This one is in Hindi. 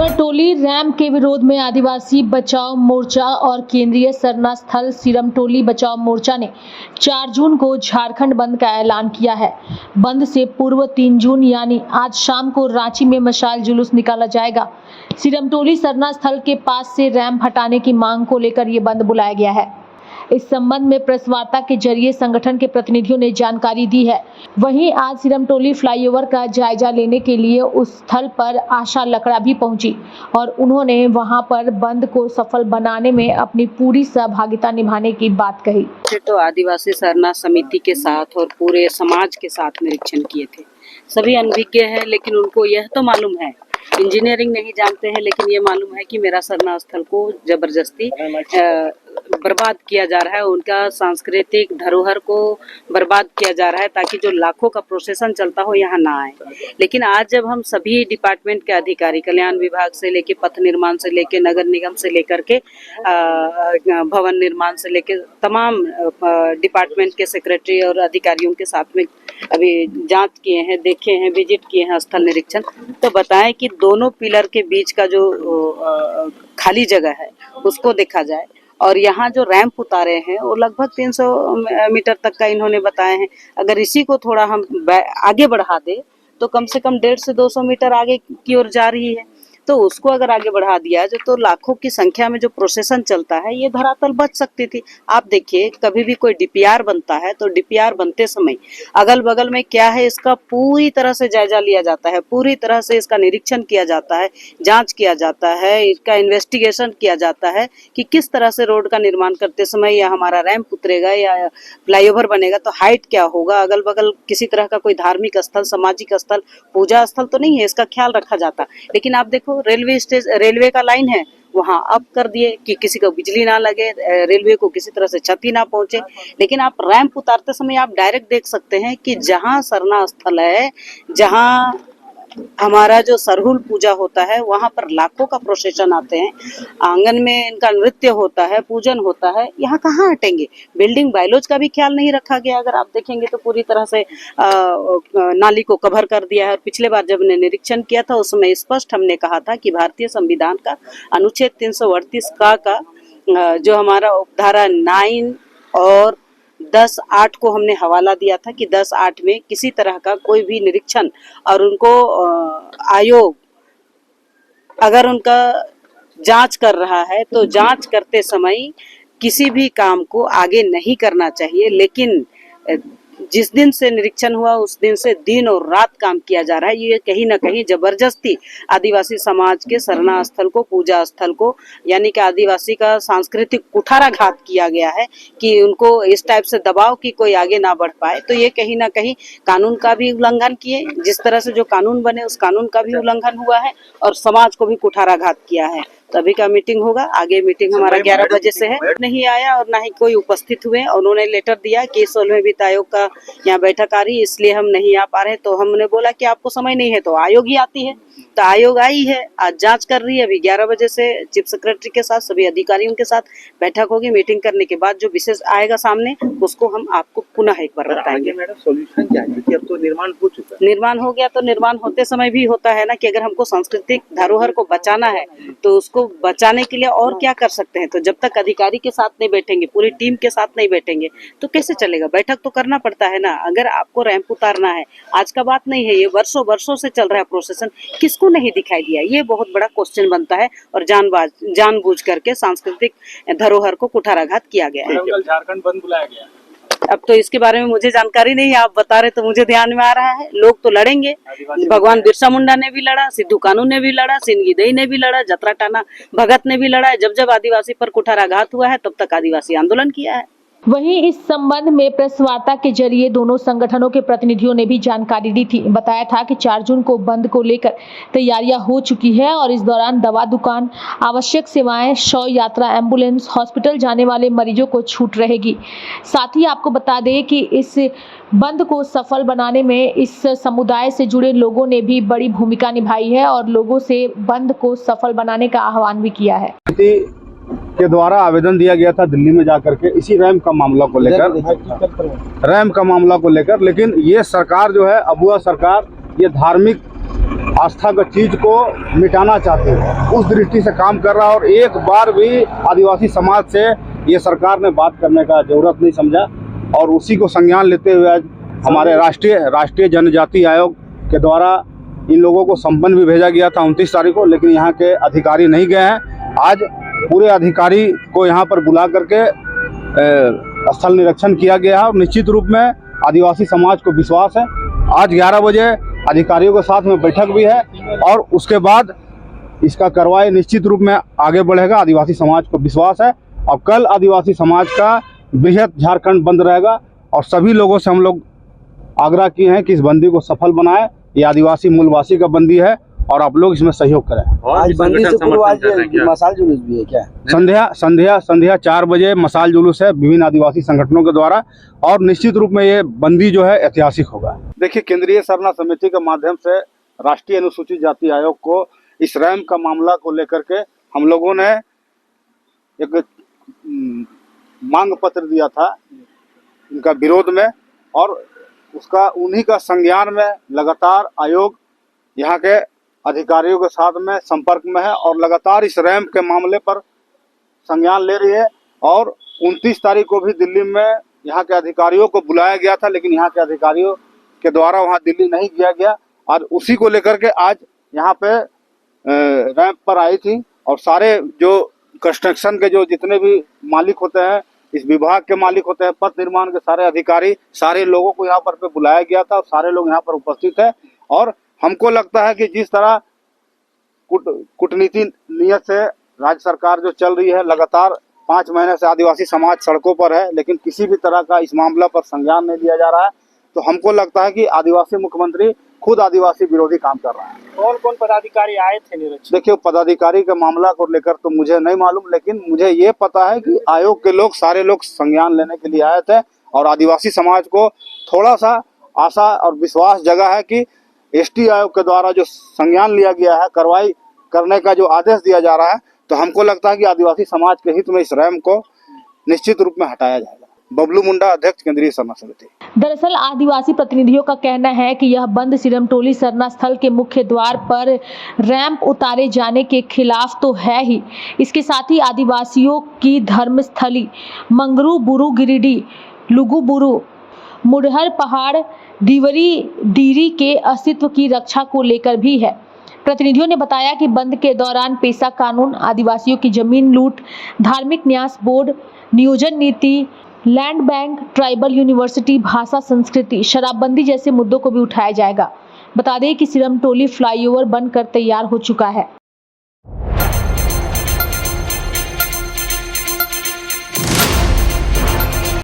सिरमटोली रैंप के विरोध में आदिवासी बचाओ मोर्चा और केंद्रीय सरना स्थल सिरमटोली बचाओ मोर्चा ने 4 जून को झारखंड बंद का ऐलान किया है। बंद से पूर्व 3 जून यानी आज शाम को रांची में मशाल जुलूस निकाला जाएगा। सिरमटोली सरना स्थल के पास से रैंप हटाने की मांग को लेकर ये बंद बुलाया गया है। इस संबंध में प्रेस वार्ता के जरिए संगठन के प्रतिनिधियों ने जानकारी दी है। वहीं आज सिरमटोली फ्लाईओवर का जायजा लेने के लिए उस स्थल पर आशा लकड़ा भी पहुंची और उन्होंने वहां पर बंद को सफल बनाने में अपनी पूरी सहभागिता निभाने की बात कही। तो आदिवासी सरना समिति के साथ और पूरे समाज के साथ निरीक्षण किए थे। सभी अनभिज्ञ हैं, लेकिन उनको यह तो मालूम है, इंजीनियरिंग नहीं जानते हैं, लेकिन ये मालूम है कि मेरा सरना स्थल को जबरदस्ती बर्बाद किया जा रहा है, उनका सांस्कृतिक धरोहर को बर्बाद किया जा रहा है ताकि जो लाखों का प्रोसेसन चलता हो यहाँ ना आए। लेकिन आज जब हम सभी डिपार्टमेंट के अधिकारी, कल्याण विभाग से लेके पथ निर्माण से लेके नगर निगम से लेकर के भवन निर्माण से लेके तमाम डिपार्टमेंट के सेक्रेटरी और अधिकारियों के साथ में अभी जांच किए हैं, देखे हैं, विजिट किए हैं स्थल निरीक्षण, तो बताएं कि दोनों पिलर के बीच का जो खाली जगह है उसको देखा जाए। और यहाँ जो रैंप उतारे हैं वो लगभग 300 मीटर तक का इन्होंने बताए हैं। अगर इसी को थोड़ा हम आगे बढ़ा दे तो कम से कम 150 से 200 मीटर आगे की ओर जा रही है, तो उसको अगर आगे बढ़ा दिया जाए तो लाखों की संख्या में जो प्रोसेसन चलता है ये धरातल बच सकती थी। आप देखिए, कभी भी कोई डीपीआर बनता है तो डीपीआर बनते समय अगल बगल में क्या है इसका पूरी तरह से जायजा लिया जाता है, पूरी तरह से इसका निरीक्षण किया जाता है, जांच किया जाता है, इसका इन्वेस्टिगेशन किया जाता है कि किस तरह से रोड का निर्माण करते समय या हमारा रैंप उतरेगा या फ्लाईओवर बनेगा तो हाइट क्या होगा, अगल बगल किसी तरह का कोई धार्मिक स्थल, सामाजिक स्थल, पूजा स्थल तो नहीं है, इसका ख्याल रखा जाता। लेकिन आप देखो, रेलवे का लाइन है वहां अप कर दिए कि किसी को बिजली ना लगे, रेलवे को किसी तरह से क्षति ना पहुंचे। लेकिन आप रैंप उतारते समय आप डायरेक्ट देख सकते हैं कि जहां सरना स्थल है, जहां हमारा जो सरहुल पूजा होता है वहां पर लाखों का प्रोसेशन आते हैं, आंगन में इनका नृत्य होता है, पूजन होता है, यहाँ कहाँ हटेंगे। बिल्डिंग बायलॉज का भी ख्याल नहीं रखा गया। अगर आप देखेंगे तो पूरी तरह से नाली को कवर कर दिया है। और पिछले बार जब हमने निरीक्षण किया था उसमें स्पष्ट हमने कहा था कि भारतीय संविधान का अनुच्छेद 338 का जो हमारा उपधारा 9 और 10(8) को हमने हवाला दिया था कि 10(8) में किसी तरह का कोई भी निरीक्षण और उनको आयोग अगर उनका जांच कर रहा है तो जांच करते समय किसी भी काम को आगे नहीं करना चाहिए। लेकिन जिस दिन से निरीक्षण हुआ उस दिन से दिन और रात काम किया जा रहा है। ये कहीं ना कहीं जबरदस्ती आदिवासी समाज के सरना स्थल को, पूजा स्थल को, यानी कि आदिवासी का सांस्कृतिक कुठाराघात किया गया है कि उनको इस टाइप से दबाव कि कोई आगे ना बढ़ पाए। तो ये कहीं ना कहीं कानून का भी उल्लंघन किए, जिस तरह से जो कानून बने उस कानून का भी उल्लंघन हुआ है और समाज को भी कुठाराघात किया है। तभी का मीटिंग होगा। आगे मीटिंग हमारा 11 बजे से है। नहीं आया और ना ही कोई उपस्थित हुए। उन्होंने लेटर दिया कि 16वें वित्त आयोग का यहाँ बैठक आ रही है, इसलिए हम नहीं आ पा रहे। तो हमने बोला कि आपको समय नहीं है तो आयोग ही आती है। तो आयोग आई है, आज जांच कर रही है। अभी 11 बजे से चीफ सेक्रेटरी के साथ सभी अधिकारियों के साथ बैठक होगी। मीटिंग करने के बाद जो विशेष आएगा सामने उसको हम आपको पुनः एक बार बताएंगे। मैडम, सॉल्यूशन क्या है? क्योंकि अब तो निर्माण हो चुका है। निर्माण हो गया तो निर्माण होते समय भी होता है ना कि अगर हमको सांस्कृतिक धरोहर को बचाना है तो उसको बचाने के लिए और क्या कर सकते हैं। तो जब तक अधिकारी के साथ नहीं बैठेंगे, पूरी टीम के साथ नहीं बैठेंगे तो कैसे चलेगा। बैठक तो करना पड़ता है ना। अगर आपको रैंप उतारना है, आज का बात नहीं है, ये वर्षों से चल रहा है प्रोसेसन, किसको नहीं दिखाई दिया। ये बहुत बड़ा क्वेश्चन बनता है और जानबूझ करके सांस्कृतिक धरोहर को कुठाराघात किया गया है। झारखंड बंद बुलाया गया। अब तो इसके बारे में मुझे जानकारी नहीं है, आप बता रहे तो मुझे ध्यान में आ रहा है। लोग तो लड़ेंगे, भगवान बिरसा मुंडा ने भी लड़ा, सिद्धू कानू ने भी लड़ा, सिंगी दई ने भी लड़ा, जतरा टाना भगत ने भी लड़ा। जब आदिवासी पर कुठाराघात हुआ है तब तक आदिवासी आंदोलन किया है। वहीं इस संबंध में प्रेस वार्ता के जरिए दोनों संगठनों के प्रतिनिधियों ने भी जानकारी दी थी। बताया था कि 4 जून को बंद को लेकर तैयारियां हो चुकी है और इस दौरान दवा दुकान, आवश्यक सेवाएं, शव यात्रा, एम्बुलेंस, हॉस्पिटल जाने वाले मरीजों को छूट रहेगी। साथ ही आपको बता दें कि इस बंद को सफल बनाने में इस समुदाय से जुड़े लोगों ने भी बड़ी भूमिका निभाई है और लोगों से बंद को सफल बनाने का आह्वान भी किया है। के द्वारा आवेदन दिया गया था दिल्ली में जाकर के इसी रैंप का मामला को लेकर, लेकिन ये सरकार जो है, अबुआ सरकार, ये धार्मिक आस्था का चीज को मिटाना चाहते हैं, उस दृष्टि से काम कर रहा है। और एक बार भी आदिवासी समाज से ये सरकार ने बात करने का जरूरत नहीं समझा और उसी को संज्ञान लेते हुए आज हमारे राष्ट्रीय जनजाति आयोग के द्वारा इन लोगों को संपन्न भी भेजा गया था 29 तारीख को, लेकिन यहाँ के अधिकारी नहीं गए हैं। आज पूरे अधिकारी को यहाँ पर बुला करके स्थल निरीक्षण किया गया है और निश्चित रूप में आदिवासी समाज को विश्वास है। आज 11 बजे अधिकारियों के साथ में बैठक भी है और उसके बाद इसका कार्रवाई निश्चित रूप में आगे बढ़ेगा। आदिवासी समाज को विश्वास है और कल आदिवासी समाज का बृहद झारखंड बंद रहेगा और सभी लोगों से हम लोग आग्रह किए हैं कि इस बंदी को सफल बनाएं। ये आदिवासी मूलवासी का बंदी है और आप लोग इसमें सहयोग करें। आज बंदी से पूर्व आज मसाल जुलूस भी है क्या? संध्या 4 बजे मसाल जुलूस है विभिन्न आदिवासी संगठनों के द्वारा और निश्चित रूप में ये बंदी जो है ऐतिहासिक होगा। देखिए, केंद्रीय सरना समिति के माध्यम से राष्ट्रीय अनुसूचित जाति आयोग को इस रैम का मामला को लेकर के हम लोगों ने एक मांग पत्र दिया था इनका विरोध में और उसका उन्हीं का संज्ञान में लगातार आयोग यहाँ के अधिकारियों के साथ में संपर्क में है और लगातार इस रैम के मामले पर संज्ञान ले रही है। और 29 तारीख को भी दिल्ली में यहाँ के अधिकारियों को बुलाया गया था, लेकिन यहाँ के अधिकारियों के द्वारा वहाँ दिल्ली नहीं किया गया और उसी को लेकर के आज यहाँ पे रैंप पर आई थी और सारे जो कंस्ट्रक्शन के जो जितने भी मालिक होते हैं, इस विभाग के मालिक होते हैं, पथ निर्माण के सारे अधिकारी, सारे लोगों को यहाँ पर बुलाया गया था और सारे लोग यहाँ पर उपस्थित है। और हमको लगता है कि जिस तरह कूटनीति नियत से राज्य सरकार जो चल रही है, लगातार 5 महीने से आदिवासी समाज सड़कों पर है, लेकिन किसी भी तरह का इस मामला पर संज्ञान नहीं लिया जा रहा है, तो हमको लगता है कि आदिवासी मुख्यमंत्री खुद आदिवासी विरोधी काम कर रहा है। कौन कौन पदाधिकारी आए थे निरीक्षण? देखिए, पदाधिकारी के मामला को लेकर तो मुझे नहीं मालूम, लेकिन मुझे ये पता है कि आयोग के लोग सारे लोग संज्ञान लेने के लिए आए थे और आदिवासी समाज को थोड़ा सा आशा और विश्वास जगा है कि एसटी आयोग के द्वारा जो संज्ञान लिया गया है, कार्रवाई करने का जो आदेश दिया जा रहा है, तो हमको लगता है कि आदिवासी समाज के हित में इस रैम को निश्चित रूप में हटाया जाएगा। बबलू मुंडा, अध्यक्ष केंद्रीय सरना समिति। दरअसल आदिवासी प्रतिनिधियों का कहना है कि यह बंद सिरमटोली सरना स्थल के मुख्य द्वार पर रैंप उतारे जाने के खिलाफ तो है ही, इसके साथ ही आदिवासियों की धर्मस्थली मंगरू बुरु गिरिडीह, लुगु बुरु, मुडहर पहाड़, दीवरी डीरी के अस्तित्व की रक्षा को लेकर भी है। प्रतिनिधियों ने बताया कि बंद के दौरान पेशा कानून, आदिवासियों की जमीन लूट, धार्मिक न्यास बोर्ड, नियोजन नीति, लैंड बैंक, ट्राइबल यूनिवर्सिटी, भाषा संस्कृति, शराबबंदी जैसे मुद्दों को भी उठाया जाएगा। बता दें कि सिरमटोली फ्लाईओवर बनकर तैयार हो चुका है।